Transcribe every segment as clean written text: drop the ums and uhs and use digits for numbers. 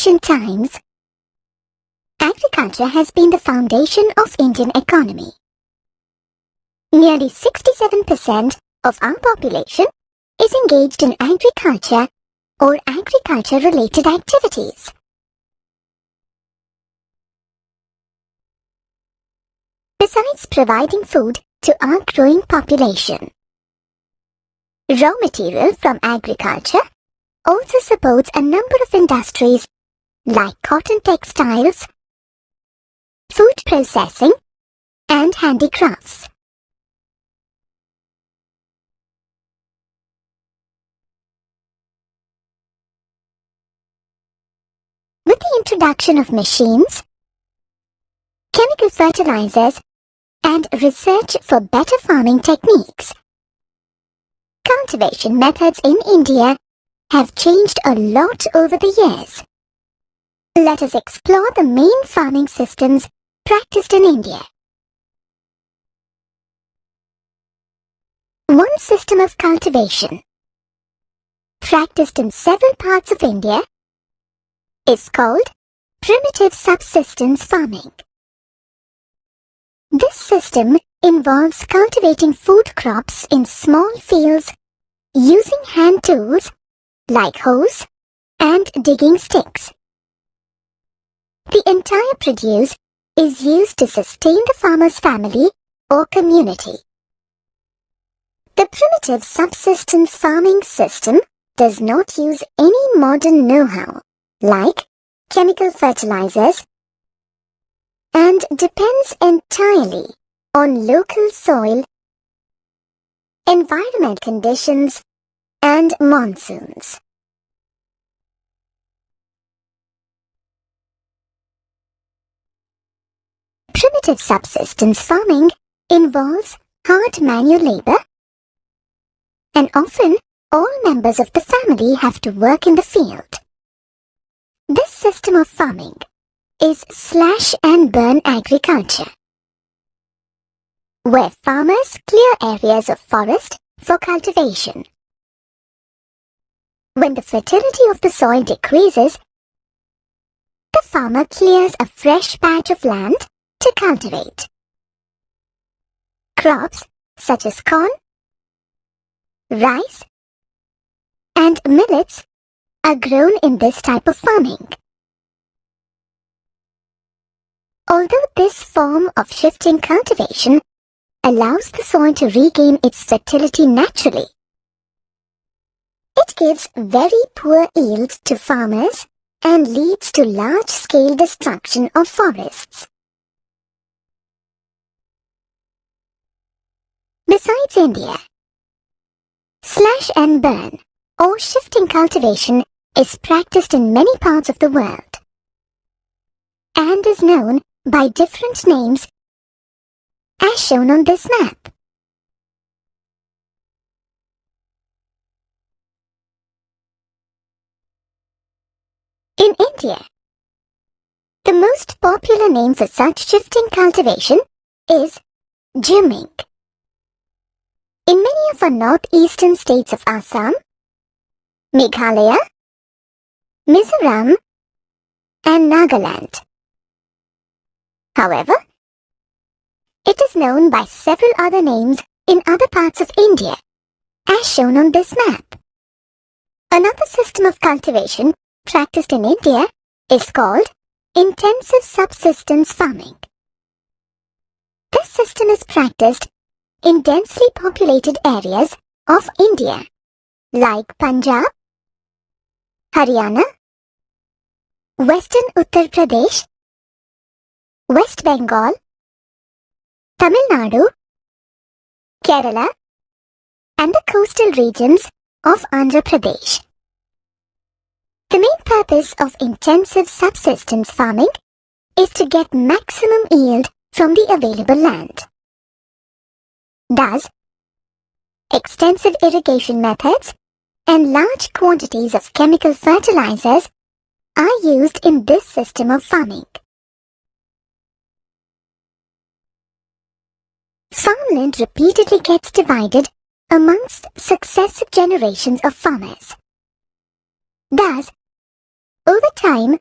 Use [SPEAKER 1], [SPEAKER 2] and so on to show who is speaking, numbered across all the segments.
[SPEAKER 1] ancient times, agriculture has been the foundation of Indian economy. Nearly 67% of our population is engaged in agriculture or agriculture-related activities. Besides providing food to our growing population, raw material from agriculture also supports a number of industries like cotton textiles, food processing, and handicrafts. With the introduction of machines, chemical fertilizers, and research for better farming techniques, cultivation methods in India have changed a lot over the years. Let us explore the main farming systems practiced in India. One system of cultivation, practiced in several parts of India, is called primitive subsistence farming. This system involves cultivating food crops in small fields using hand tools like hoes and digging sticks. The entire produce is used to sustain the farmer's family or community. The primitive subsistence farming system does not use any modern know-how like chemical fertilizers and depends entirely on local soil, environment conditions, and monsoons. Primitive subsistence farming involves hard manual labor, and often all members of the family have to work in the field. This system of farming is slash and burn agriculture, where farmers clear areas of forest for cultivation. When the fertility of the soil decreases, the farmer clears a fresh patch of land to cultivate. Crops such as corn, rice, and millets are grown in this type of farming. Although this form of shifting cultivation allows the soil to regain its fertility naturally, it gives very poor yields to farmers and leads to large-scale destruction of forests. Besides India, slash and burn or shifting cultivation is practiced in many parts of the world and is known by different names as shown on this map. In India, the most popular name for such shifting cultivation is jimming. In many of our northeastern states of Assam, Meghalaya, Mizoram, and Nagaland. However, it is known by several other names in other parts of India, as shown on this map. Another system of cultivation practiced in India is called intensive subsistence farming. This system is practiced in densely populated areas of India like Punjab, Haryana, Western Uttar Pradesh, West Bengal, Tamil Nadu, Kerala, and the coastal regions of Andhra Pradesh. The main purpose of intensive subsistence farming is to get maximum yield from the available land. Thus, extensive irrigation methods and large quantities of chemical fertilizers are used in this system of farming. Farmland repeatedly gets divided amongst successive generations of farmers. Thus, over time,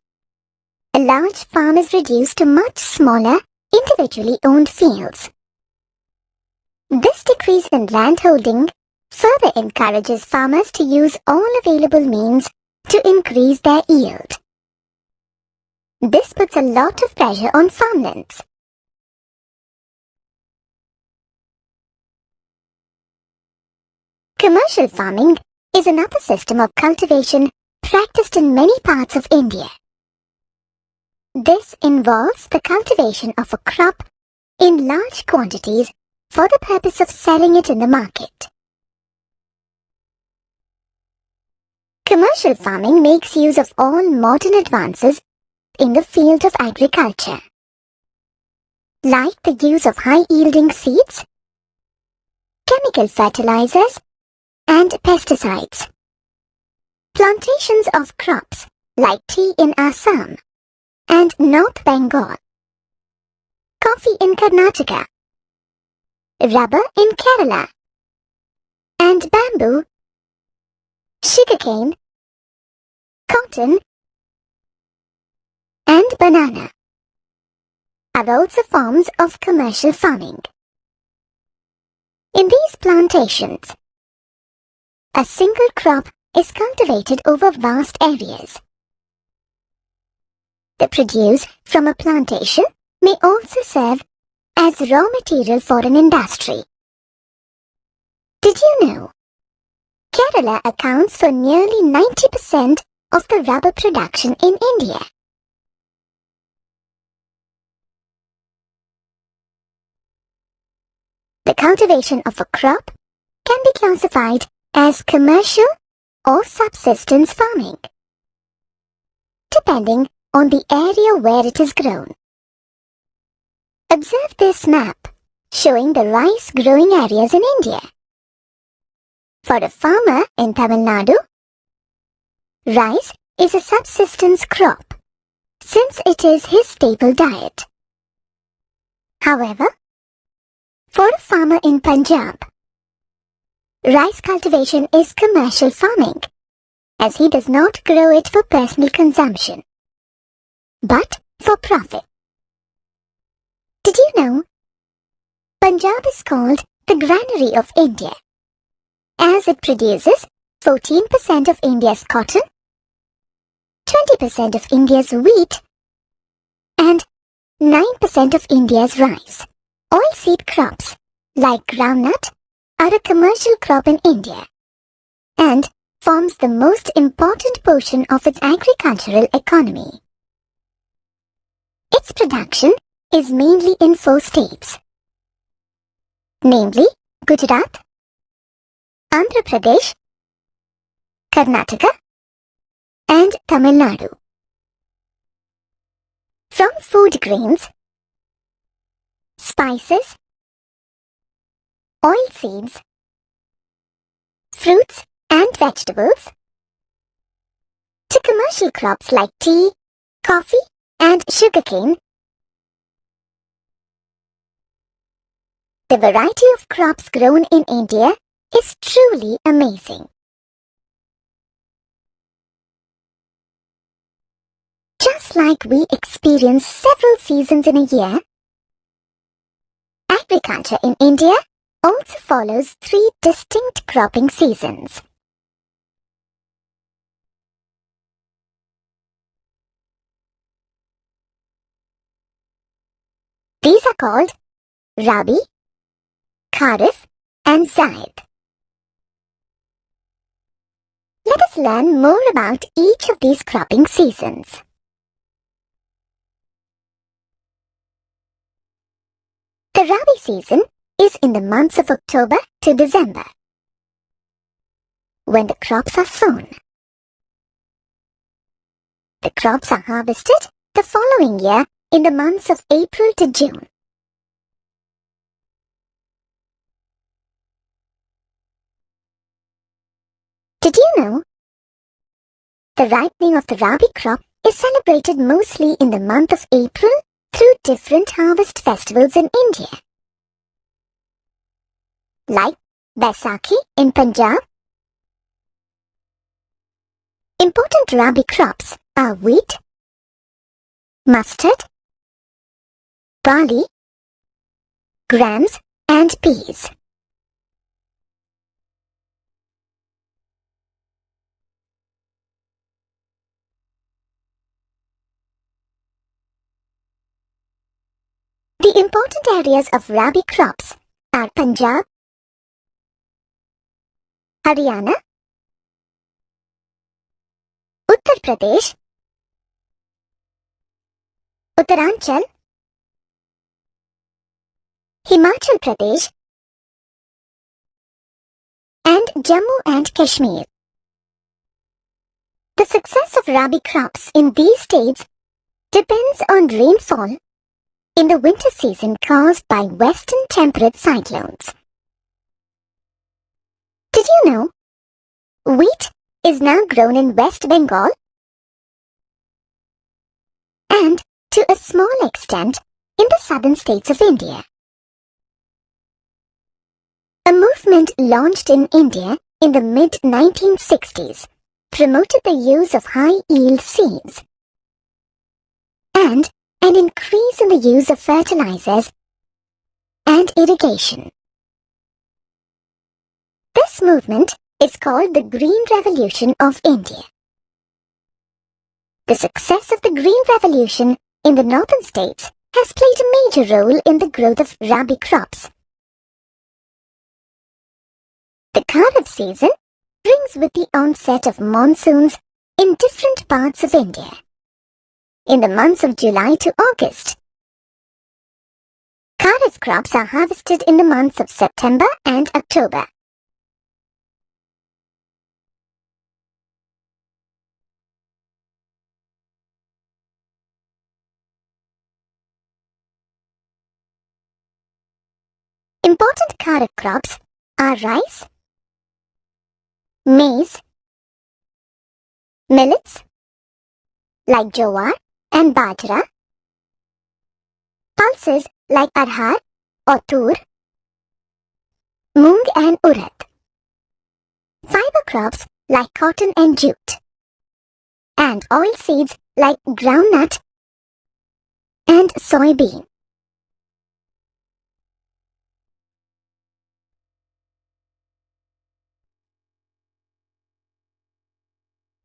[SPEAKER 1] a large farm is reduced to much smaller, individually owned fields. This decrease in landholding further encourages farmers to use all available means to increase their yield. This puts a lot of pressure on farmlands. Commercial farming is another system of cultivation practiced in many parts of India. This involves the cultivation of a crop in large quantities for the purpose of selling it in the market. Commercial farming makes use of all modern advances in the field of agriculture, like the use of high-yielding seeds, chemical fertilizers, and pesticides. Plantations of crops like tea in Assam and North Bengal, coffee in Karnataka, rubber in Kerala, and bamboo, sugarcane, cotton, and banana are also forms of commercial farming. In these plantations, a single crop is cultivated over vast areas. The produce from a plantation may also serve as raw material for an industry. Did you know? Kerala accounts for nearly 90% of the rubber production in India. The cultivation of a crop can be classified as commercial or subsistence farming, depending on the area where it is grown. Observe this map showing the rice growing areas in India. For a farmer in Tamil Nadu, rice is a subsistence crop since it is his staple diet. However, for a farmer in Punjab, rice cultivation is commercial farming, as he does not grow it for personal consumption, but for profit. Did you know? Punjab is called the granary of India, as it produces 14% of India's cotton, 20% of India's wheat, and 9% of India's rice. Oilseed crops, like groundnut, are a commercial crop in India and forms the most important portion of its agricultural economy. Its production is mainly in 4 states, namely Gujarat, Andhra Pradesh, Karnataka, and Tamil Nadu. From food grains, spices, oilseeds, fruits and vegetables, to commercial crops like tea, coffee, and sugarcane, the variety of crops grown in India is truly amazing. Just like we experience several seasons in a year, agriculture in India also follows 3 distinct cropping seasons. These are called Rabi, Kharif, and Zaid. Let us learn more about each of these cropping seasons. The Rabi season is in the months of October to December, when the crops are sown. The crops are harvested the following year in the months of April to June. Did you know? The ripening of the Rabi crop is celebrated mostly in the month of April through different harvest festivals in India, like Baisakhi in Punjab. Important Rabi crops are wheat, mustard, barley, grams, and peas. The important areas of rabi crops are Punjab, Haryana, Uttar Pradesh, Uttaranchal, Himachal Pradesh, and Jammu and Kashmir. The success of rabi crops in these states depends on rainfall in the winter season caused by western temperate cyclones. Did you know wheat is now grown in West Bengal and to a small extent in the southern states of India? A movement launched in India in the mid-1960s promoted the use of high-yield seeds and an increase in the use of fertilizers and irrigation. This movement is called the Green Revolution of India. The success of the Green Revolution in the northern states has played a major role in the growth of rabi crops. The Kharif season brings with the onset of monsoons in different parts of India in the months of July to August. Kharif crops are harvested in the months of September and October. Important Kharif crops are rice, maize, millets like jowar and bajra, pulses like arhar or tur, moong and urad, fiber crops like cotton and jute, and oil seeds like groundnut and soybean.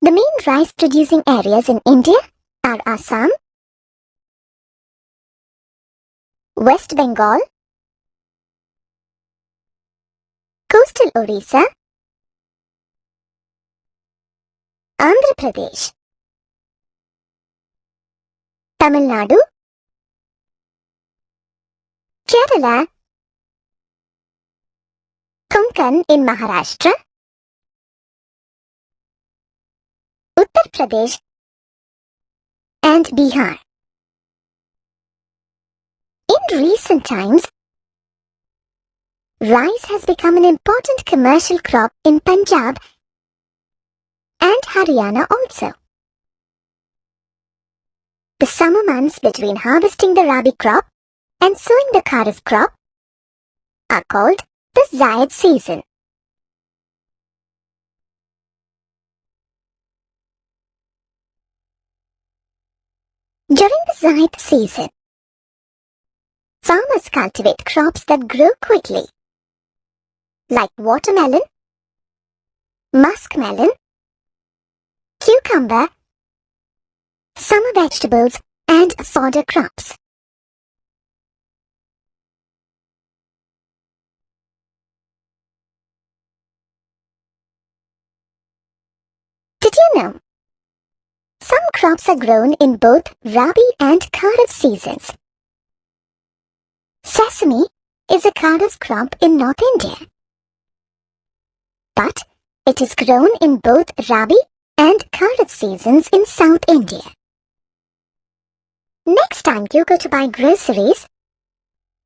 [SPEAKER 1] The main rice-producing areas in India are Assam, West Bengal, coastal Orissa, Andhra Pradesh, Tamil Nadu, Kerala, Konkan in Maharashtra, Uttar Pradesh, and Bihar. In recent times, rice has become an important commercial crop in Punjab and Haryana also. The summer months between harvesting the rabi crop and sowing the kharif crop are called the Zaid season. During the Zaid season, farmers cultivate crops that grow quickly, like watermelon, muskmelon, cucumber, summer vegetables, and fodder crops. Did you know? Some crops are grown in both Rabi and Kharif seasons. Sesame is a Kharif crop in North India, but it is grown in both Rabi and Kharif seasons in South India. Next time you go to buy groceries,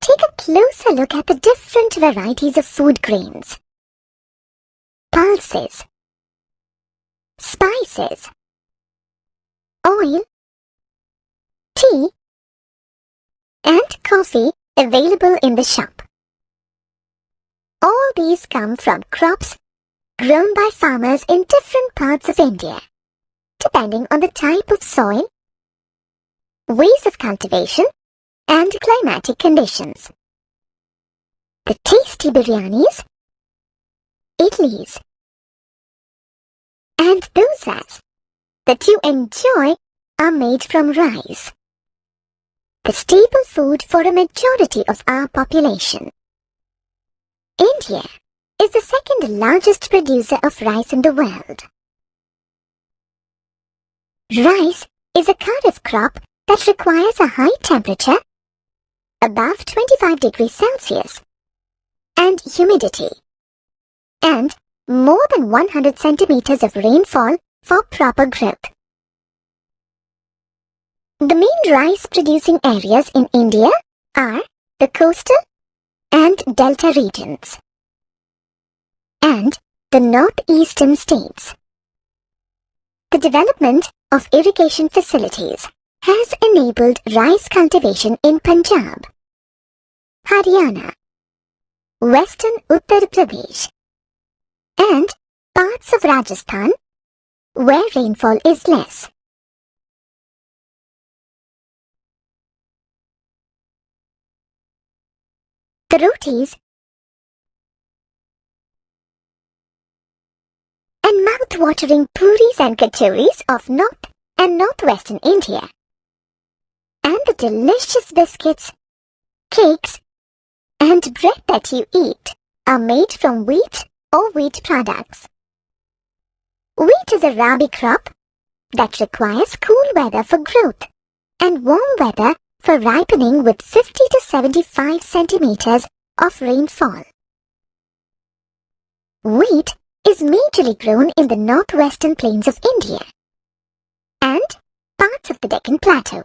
[SPEAKER 1] take a closer look at the different varieties of food grains, pulses, spices, oil, tea, and coffee available in the shop. All these come from crops grown by farmers in different parts of India, depending on the type of soil, ways of cultivation, and climatic conditions. The tasty biryanis, idlis, and dosas that you enjoy are made from rice, the staple food for a majority of our population. India is the second largest producer of rice in the world. Rice is a kharif crop that requires a high temperature, above 25 degrees Celsius, and humidity, and more than 100 centimeters of rainfall for proper growth. The main rice-producing areas in India are the coastal and delta regions, and the northeastern states. The development of irrigation facilities has enabled rice cultivation in Punjab, Haryana, western Uttar Pradesh, and parts of Rajasthan, where rainfall is less. The rotis and mouth-watering puris and kachoris of North and Northwestern India, and the delicious biscuits, cakes, and bread that you eat are made from wheat or wheat products. Wheat is a rabi crop that requires cool weather for growth and warm weather for ripening with 50 to 75 centimeters of rainfall. Wheat is majorly grown in the northwestern plains of India and parts of the Deccan Plateau.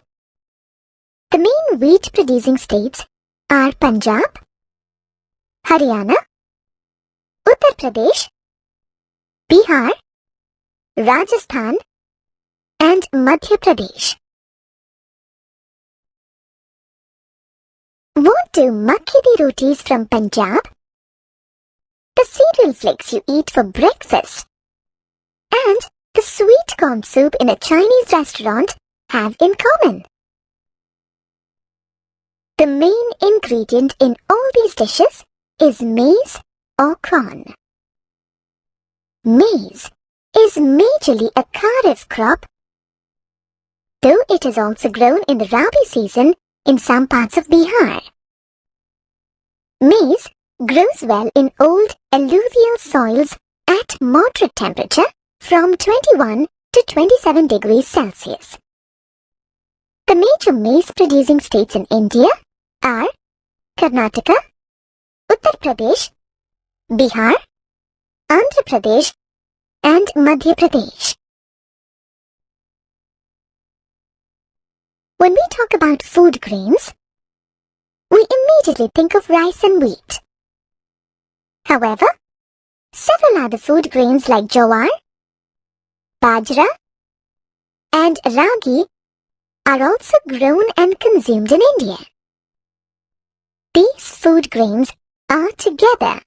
[SPEAKER 1] The main wheat-producing states are Punjab, Haryana, Uttar Pradesh, Bihar, Rajasthan, and Madhya Pradesh. What do makki di rotis from Punjab, the cereal flakes you eat for breakfast, and the sweet corn soup in a Chinese restaurant have in common? The main ingredient in all these dishes is maize or corn. Maize is majorly a kharif crop, though it is also grown in the rabi season in some parts of Bihar. Maize grows well in old alluvial soils at moderate temperature from 21 to 27 degrees Celsius. The major maize-producing states in India are Karnataka, Uttar Pradesh, Bihar, Andhra Pradesh, and Madhya Pradesh. When we talk about food grains, we immediately think of rice and wheat. However, several other food grains like jowar, bajra, and ragi are also grown and consumed in India. These food grains are together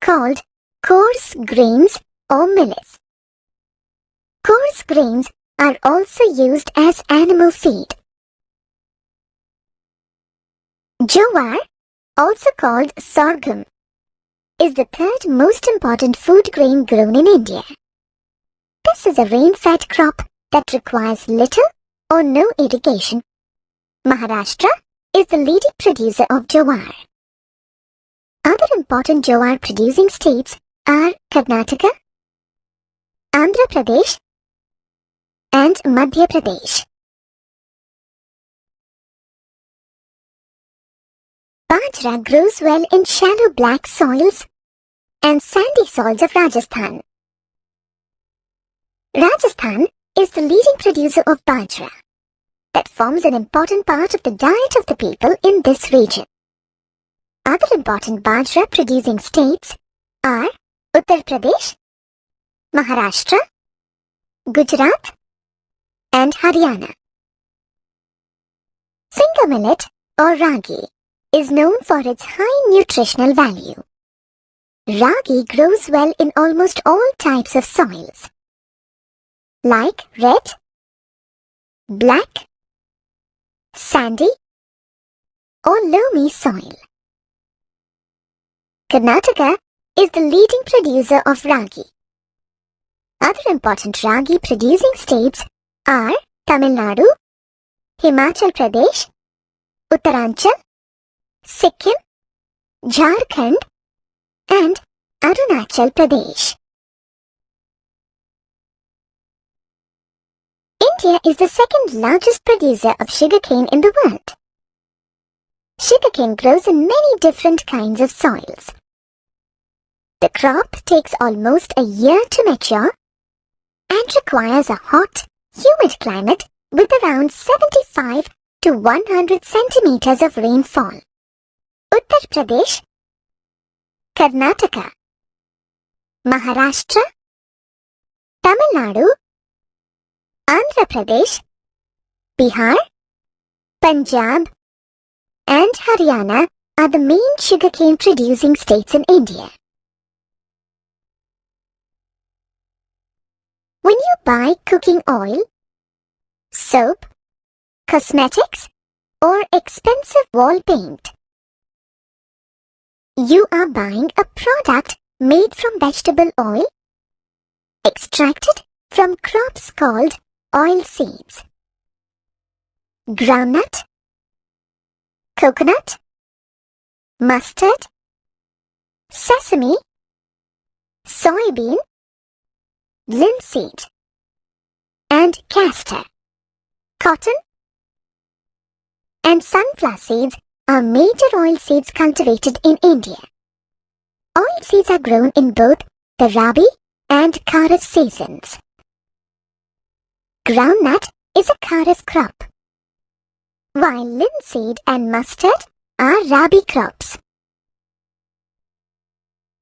[SPEAKER 1] called coarse grains or millets. Coarse grains are also used as animal feed. Jowar, also called sorghum, is the third most important food grain grown in India. This is a rain-fed crop that requires little or no irrigation. Maharashtra is the leading producer of jowar. Other important jowar-producing states are Karnataka, Andhra Pradesh, and Madhya Pradesh. Bajra grows well in shallow black soils and sandy soils of Rajasthan. Rajasthan is the leading producer of bajra that forms an important part of the diet of the people in this region. Other important bajra producing states are Uttar Pradesh, Maharashtra, Gujarat, and Haryana. Finger millet or ragi is known for its high nutritional value. Ragi grows well in almost all types of soils, like red, black, sandy or loamy soil. Karnataka is the leading producer of ragi. Other important ragi producing states are Tamil Nadu, Himachal Pradesh, Uttaranchal, Sikkim, Jharkhand, and Arunachal Pradesh. India is the second largest producer of sugarcane in the world. Sugarcane grows in many different kinds of soils. The crop takes almost a year to mature and requires a hot, humid climate with around 75 to 100 centimeters of rainfall. Uttar Pradesh, Karnataka, Maharashtra, Tamil Nadu, Andhra Pradesh, Bihar, Punjab, and Haryana are the main sugarcane producing states in India. When you buy cooking oil, soap, cosmetics, or expensive wall paint, you are buying a product made from vegetable oil extracted from crops called oil seeds. Groundnut, coconut, mustard, sesame, soybean, linseed, and castor, cotton, and sunflower seeds are major oil seeds cultivated in India. Oil seeds are grown in both the Rabi and Kharif seasons. Groundnut is a Kharif crop, while linseed and mustard are Rabi crops.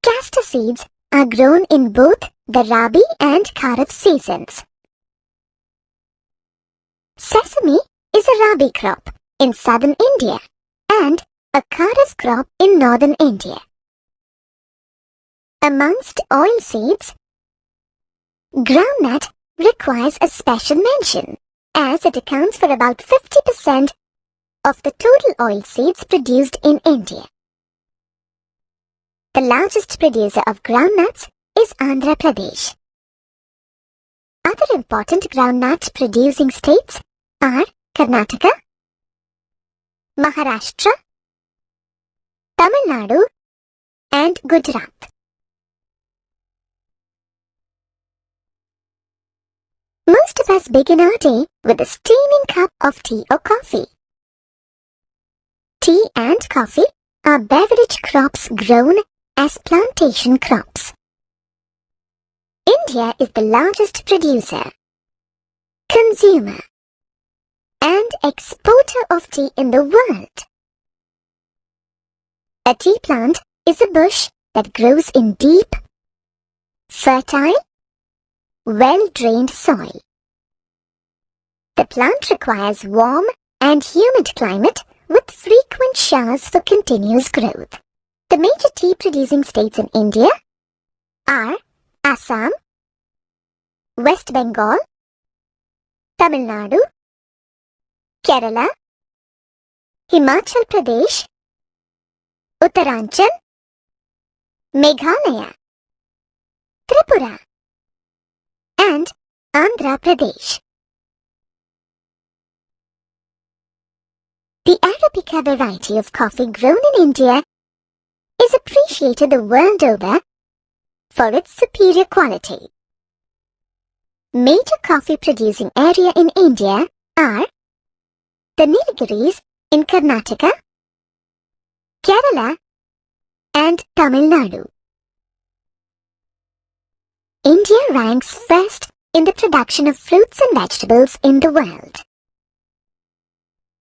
[SPEAKER 1] Castor seeds are grown in both the Rabi and Kharif seasons. Sesame is a Rabi crop in southern India and a Kharif crop in northern India. Amongst oil seeds, groundnut requires a special mention as it accounts for about 50% of the total oil seeds produced in India. The largest producer of groundnuts is Andhra Pradesh. Other important groundnut producing states are Karnataka, Maharashtra, Tamil Nadu, and Gujarat. Most of us begin our day with a steaming cup of tea or coffee. Tea and coffee are beverage crops grown as plantation crops. India is the largest producer, consumer, and exporter of tea in the world. A tea plant is a bush that grows in deep, fertile, well-drained soil. The plant requires warm and humid climate with frequent showers for continuous growth. The major tea-producing states in India are Assam, West Bengal, Tamil Nadu, Kerala, Himachal Pradesh, Uttaranchal, Meghalaya, Tripura, and Andhra Pradesh. The Arabica variety of coffee grown in India is appreciated the world over for its superior quality. Major coffee producing area in India are the Nilgiris in Karnataka, Kerala, and Tamil Nadu. India ranks first in the production of fruits and vegetables in the world.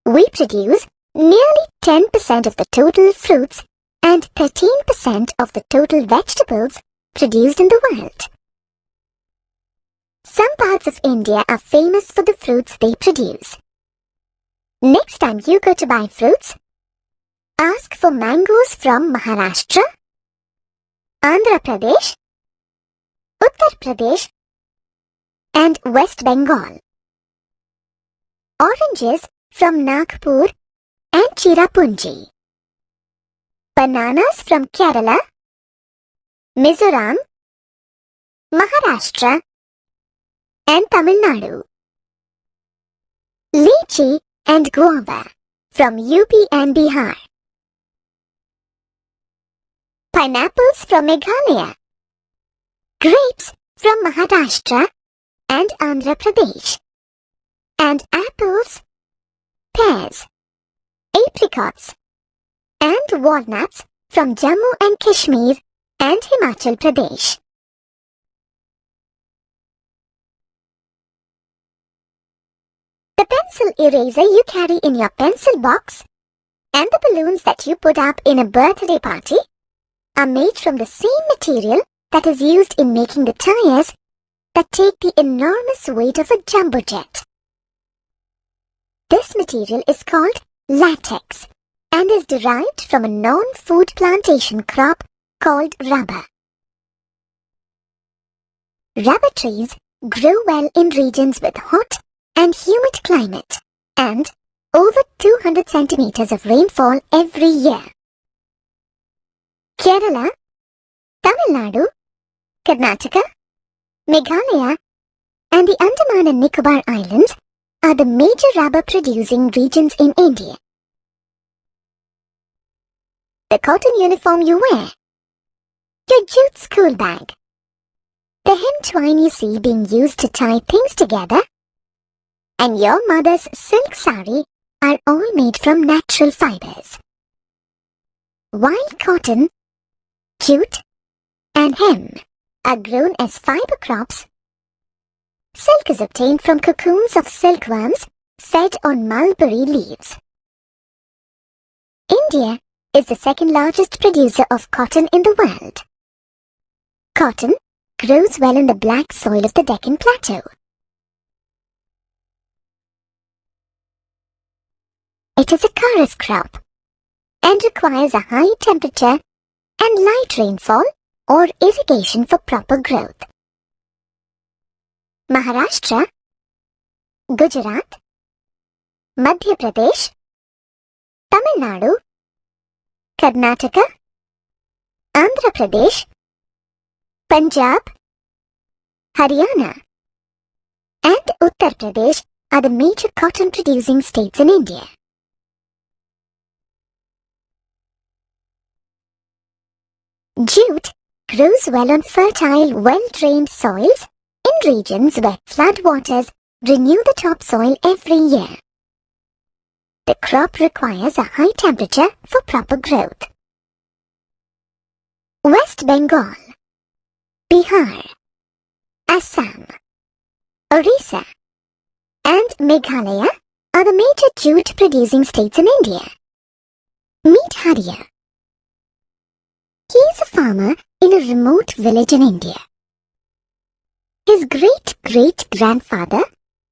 [SPEAKER 1] We produce nearly 10% of the total fruits and 13% of the total vegetables produced in the world. Some parts of India are famous for the fruits they produce. Next time you go to buy fruits, ask for mangoes from Maharashtra, Andhra Pradesh, Uttar Pradesh, and West Bengal. Oranges from Nagpur and Cherrapunji. Bananas from Kerala, Mizoram, Maharashtra and Tamil Nadu. Lychee and guava from UP and Bihar. Pineapples from Meghalaya. Grapes from Maharashtra and Andhra Pradesh. And apples, pears, apricots and walnuts from Jammu and Kashmir and Himachal Pradesh. The pencil eraser you carry in your pencil box and the balloons that you put up in a birthday party are made from the same material that is used in making the tires that take the enormous weight of a jumbo jet. This material is called latex and is derived from a non-food plantation crop called rubber. Rubber trees grow well in regions with hot and humid climate and over 200 centimeters of rainfall every year. Kerala, Tamil Nadu, Karnataka, Meghalaya and the Andaman and Nicobar Islands are the major rubber producing regions in India. The cotton uniform you wear, your jute school bag, the hem twine you see being used to tie things together, and your mother's silk sari are all made from natural fibers. While cotton, jute, and hem are grown as fiber crops, silk is obtained from cocoons of silkworms fed on mulberry leaves. India is the second largest producer of cotton in the world. Cotton grows well in the black soil of the Deccan Plateau. It is a kharif crop and requires a high temperature and light rainfall or irrigation for proper growth. Maharashtra, Gujarat, Madhya Pradesh, Tamil Nadu, Karnataka, Andhra Pradesh, Punjab, Haryana, and Uttar Pradesh are the major cotton producing states in India. Jute grows well on fertile, well-drained soils in regions where floodwaters renew the topsoil every year. The crop requires a high temperature for proper growth. West Bengal, Bihar, Assam, Orissa, and Meghalaya are the major jute-producing states in India. Meet Hariya. He is a farmer in a remote village in India. His great-great-grandfather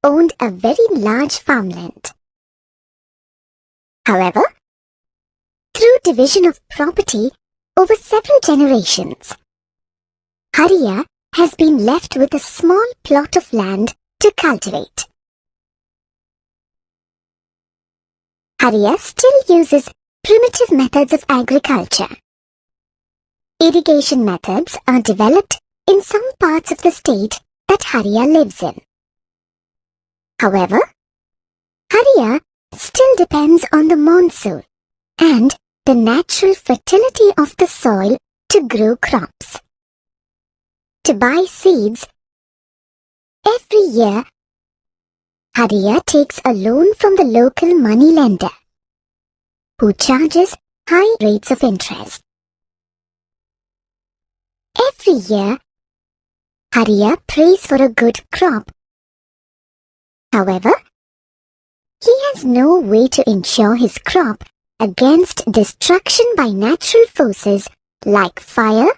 [SPEAKER 1] owned a very large farmland. However, through division of property over several generations, Hariya has been left with a small plot of land to cultivate. Hariya still uses primitive methods of agriculture. Irrigation methods are developed in some parts of the state that Hariya lives in. However, Hariya still depends on the monsoon and the natural fertility of the soil to grow crops. To buy seeds, every year, Hariya takes a loan from the local money lender, who charges high rates of interest. Every year, Hariya prays for a good crop. However, he has no way to ensure his crop against destruction by natural forces like fire,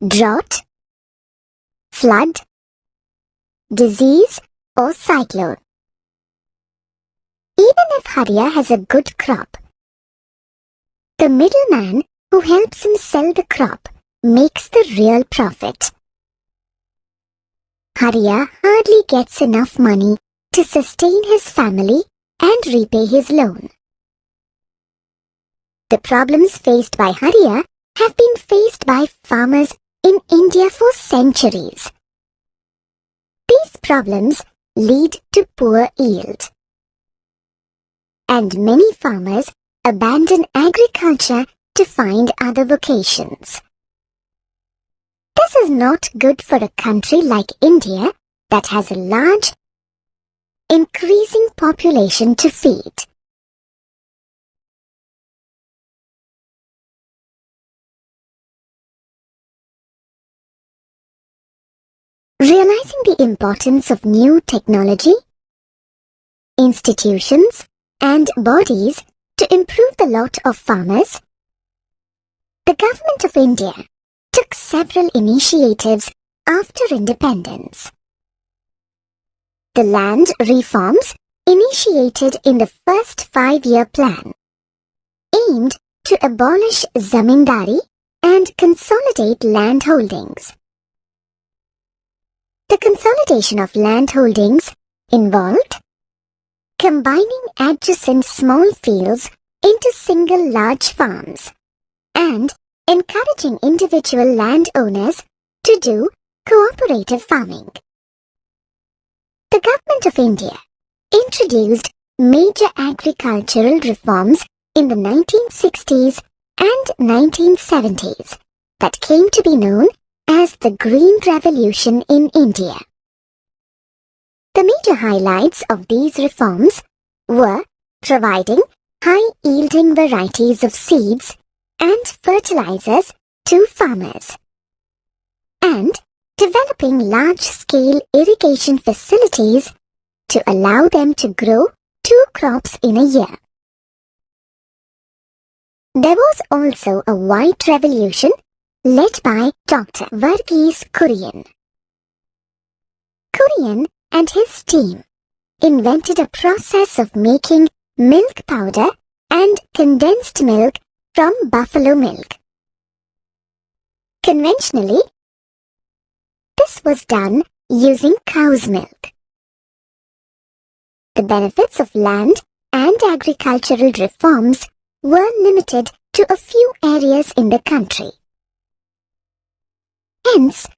[SPEAKER 1] drought, flood, disease, or cyclone. Even if Hariya has a good crop, the middleman who helps him sell the crop makes the real profit. Hariya hardly gets enough money to sustain his family and repay his loan. The problems faced by Hariya have been faced by farmers in India for centuries. These problems lead to poor yield, and many farmers abandon agriculture to find other vocations. This is not good for a country like India that has a large, increasing population to feed. Realizing the importance of new technology, institutions, and bodies to improve the lot of farmers, the Government of India took several initiatives after independence. The land reforms initiated in the first 5-year plan aimed to abolish zamindari and consolidate land holdings. The consolidation of land holdings involved combining adjacent small fields into single large farms and encouraging individual landowners to do cooperative farming. The Government of India introduced major agricultural reforms in the 1960s and 1970s that came to be known as the Green Revolution in India. The major highlights of these reforms were providing high-yielding varieties of seeds and fertilizers to farmers, and developing large-scale irrigation facilities to allow them to grow 2 crops in a year. There was also a white revolution led by Dr. Verghese Kurian. Kurian and his team invented a process of making milk powder and condensed milk from buffalo milk. Conventionally, this was done using cow's milk. The benefits of land and agricultural reforms were limited to a few areas in the country. Hence,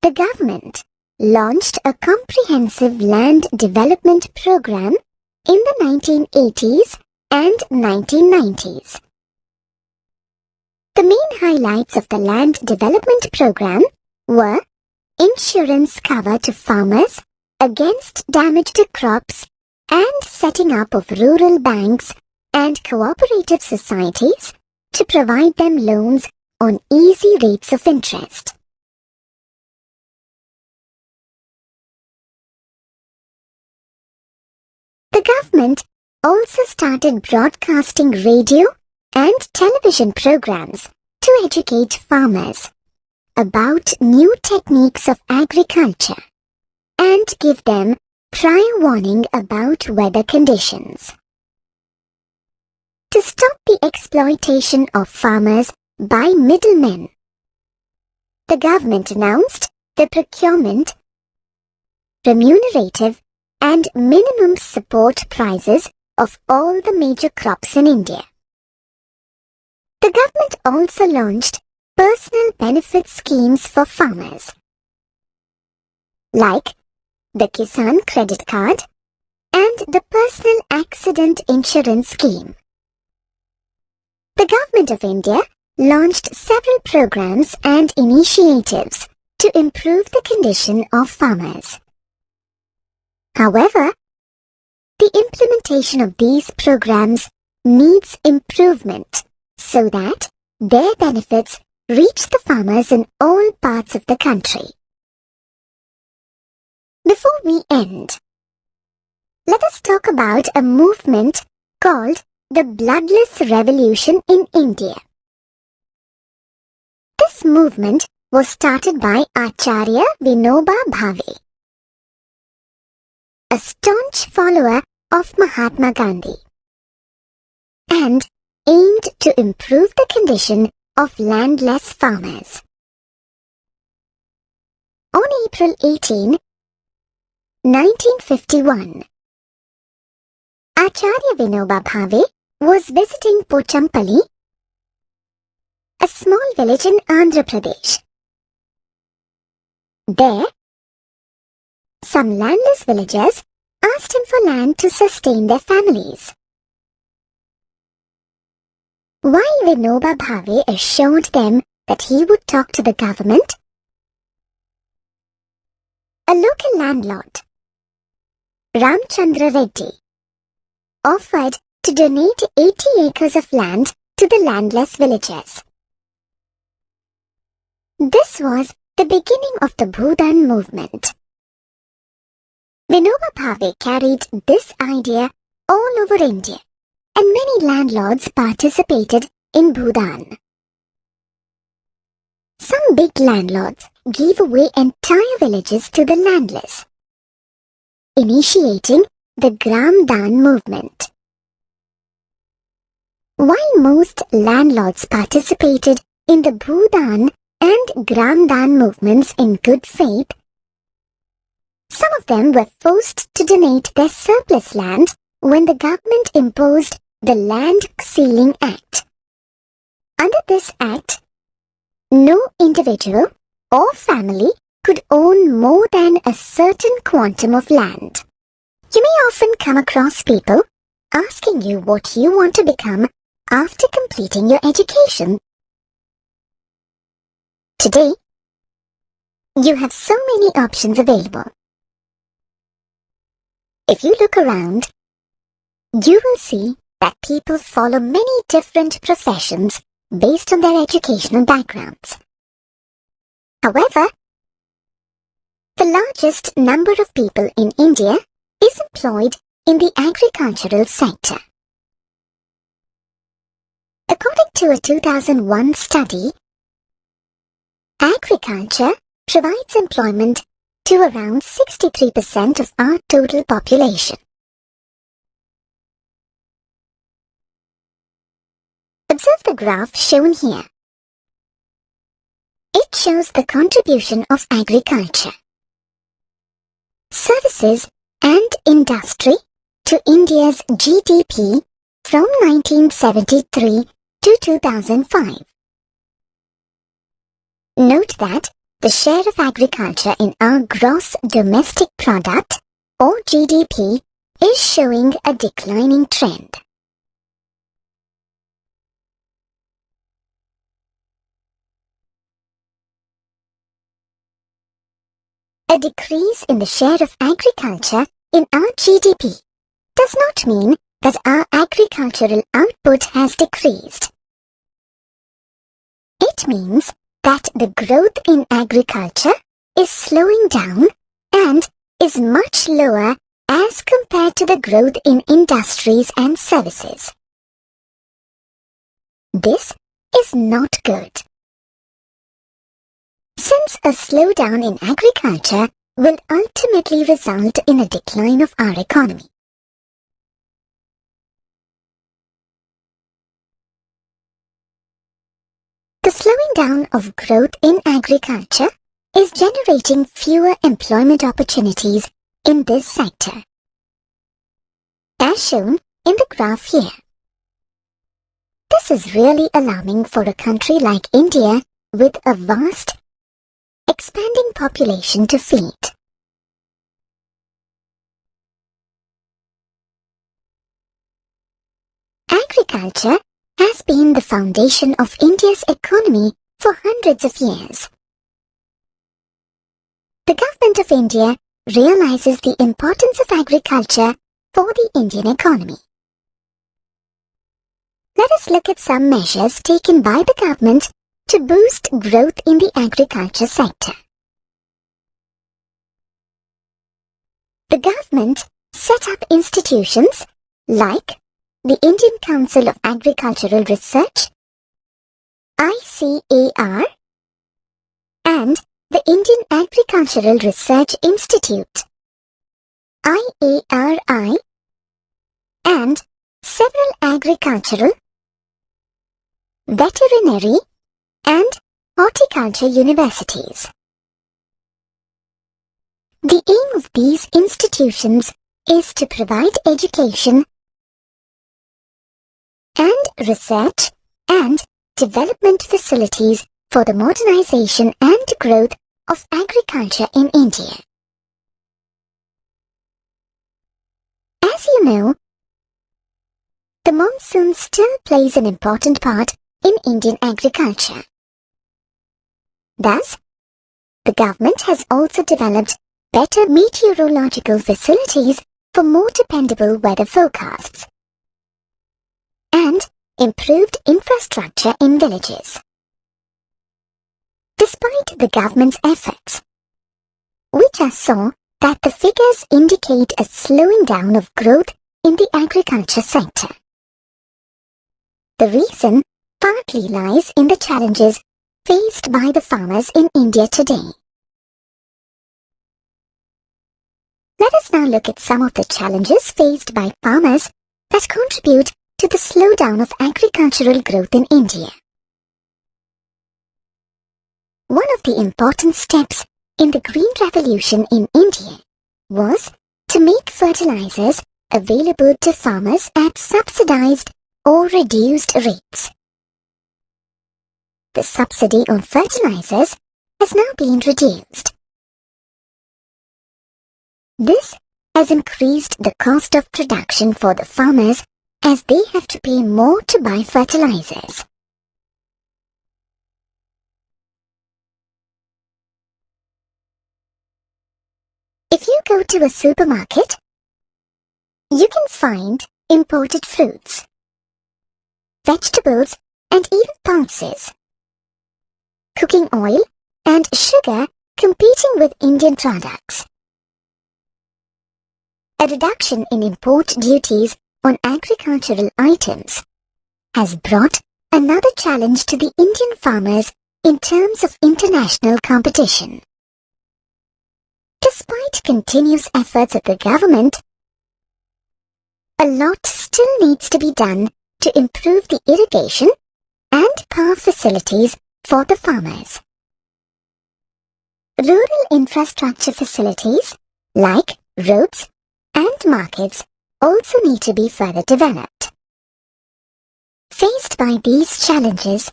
[SPEAKER 1] the government launched a comprehensive land development program in the 1980s and 1990s. The main highlights of the land development program were insurance cover to farmers against damage to crops and setting up of rural banks and cooperative societies to provide them loans on easy rates of interest. The government also started broadcasting radio and television programs to educate farmers about new techniques of agriculture and give them prior warning about weather conditions. To stop the exploitation of farmers by middlemen, the government announced the procurement, remunerative and minimum support prices of all the major crops in India. The government also launched personal benefit schemes for farmers, like the Kisan Credit Card and the Personal Accident Insurance Scheme. The Government of India launched several programs and initiatives to improve the condition of farmers. However, the implementation of these programs needs improvement so that their benefits reach the farmers in all parts of the country. Before we end, let us talk about a movement called the Bloodless Revolution in India. This movement was started by Acharya Vinoba Bhave, a staunch follower of Mahatma Gandhi, and aimed to improve the condition of landless farmers. On April 18, 1951, Acharya Vinoba Bhave was visiting Pochampally, a small village in Andhra Pradesh. There, some landless villagers asked him for land to sustain their families. While Vinoba Bhave assured them that he would talk to the government, a local landlord, Ramchandra Reddy, offered to donate 80 acres of land to the landless villagers. This was the beginning of the Bhudan movement. Vinoba Bhave carried this idea all over India, and many landlords participated in Bhudan. Some big landlords gave away entire villages to the landless, initiating the Gram Dan movement. While most landlords participated in the Bhudan and Gram Dan movements in good faith, some of them were forced to donate their surplus land when the government imposed the Land Ceiling Act. Under this act, no individual or family could own more than a certain quantum of land. You may often come across people asking you what you want to become after completing your education. Today, you have so many options available. If you look around, you will see that people follow many different professions based on their educational backgrounds. However, the largest number of people in India is employed in the agricultural sector. According to a 2001 study, agriculture provides employment to around 63% of our total population. Observe the graph shown here. It shows the contribution of agriculture, services and industry to India's GDP from 1973 to 2005. Note that the share of agriculture in our gross domestic product, or GDP, is showing a declining trend. A decrease in the share of agriculture in our GDP does not mean that our agricultural output has decreased. It means that the growth in agriculture is slowing down and is much lower as compared to the growth in industries and services. This is not good, since a slowdown in agriculture will ultimately result in a decline of our economy. The slowing down of growth in agriculture is generating fewer employment opportunities in this sector, as shown in the graph here. This is really alarming for a country like India with a vast, expanding population to feed. Agriculture has been the foundation of India's economy for hundreds of years. The Government of India realizes the importance of agriculture for the Indian economy. Let us look at some measures taken by the government to boost growth in the agriculture sector. The government set up institutions like the Indian Council of Agricultural Research, ICAR, and the Indian Agricultural Research Institute, IARI, and several agricultural, veterinary, and horticulture universities. The aim of these institutions is to provide education and research and development facilities for the modernization and growth of agriculture in India. As you know, the monsoon still plays an important part in Indian agriculture. Thus, the government has also developed better meteorological facilities for more dependable weather forecasts and improved infrastructure in villages. Despite the government's efforts, we just saw that the figures indicate a slowing down of growth in the agriculture sector. The reason partly lies in the challenges faced by the farmers in India today. Let us now look at some of the challenges faced by farmers that contribute to the slowdown of agricultural growth in India. One of the important steps in the Green Revolution in India was to make fertilizers available to farmers at subsidized or reduced rates. The subsidy on fertilizers has now been reduced. This has increased the cost of production for the farmers as they have to pay more to buy fertilizers. If you go to a supermarket, you can find imported fruits, vegetables, and even pulses, cooking oil and sugar competing with Indian products. A reduction in import duties on agricultural items has brought another challenge to the Indian farmers in terms of international competition. Despite continuous efforts of the government, a lot still needs to be done to improve the irrigation and power facilities for the farmers. Rural infrastructure facilities like roads and markets also need to be further developed. Faced by these challenges,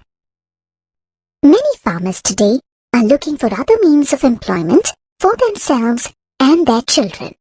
[SPEAKER 1] many farmers today are looking for other means of employment for themselves and their children.